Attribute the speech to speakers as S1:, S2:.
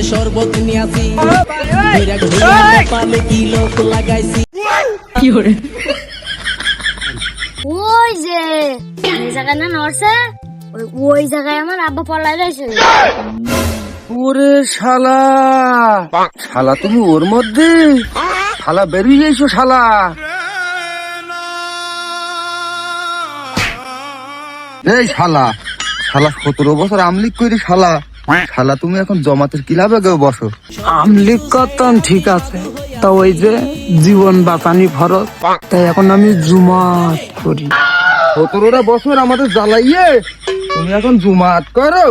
S1: শরবত নিয়াছি পালে কি লোক লাগাইছি।
S2: ওই যে জায়গায় না নড়ছে, ওই জায়গায় আমার আব্বা পলাই রয়েছে।
S3: ওরে শালা, শালা তুমি ওর মধ্যে, শালা বেরিয়ে যাইছো শালা। এই শালা, শালা 17 বছর আমলিক করি শালা, শালা তুমি এখন জমাতের ক্লাবে গিয়ে বসো।
S4: আমলিক করতাম ঠিক আছে, তা ওই যে জীবন বাঁচানি ফরজ, তাই এখন আমি জুমাত করি।
S3: 17টা বছর আমাদের জ্বালাইয়ে তুমি এখন জুমাত করো।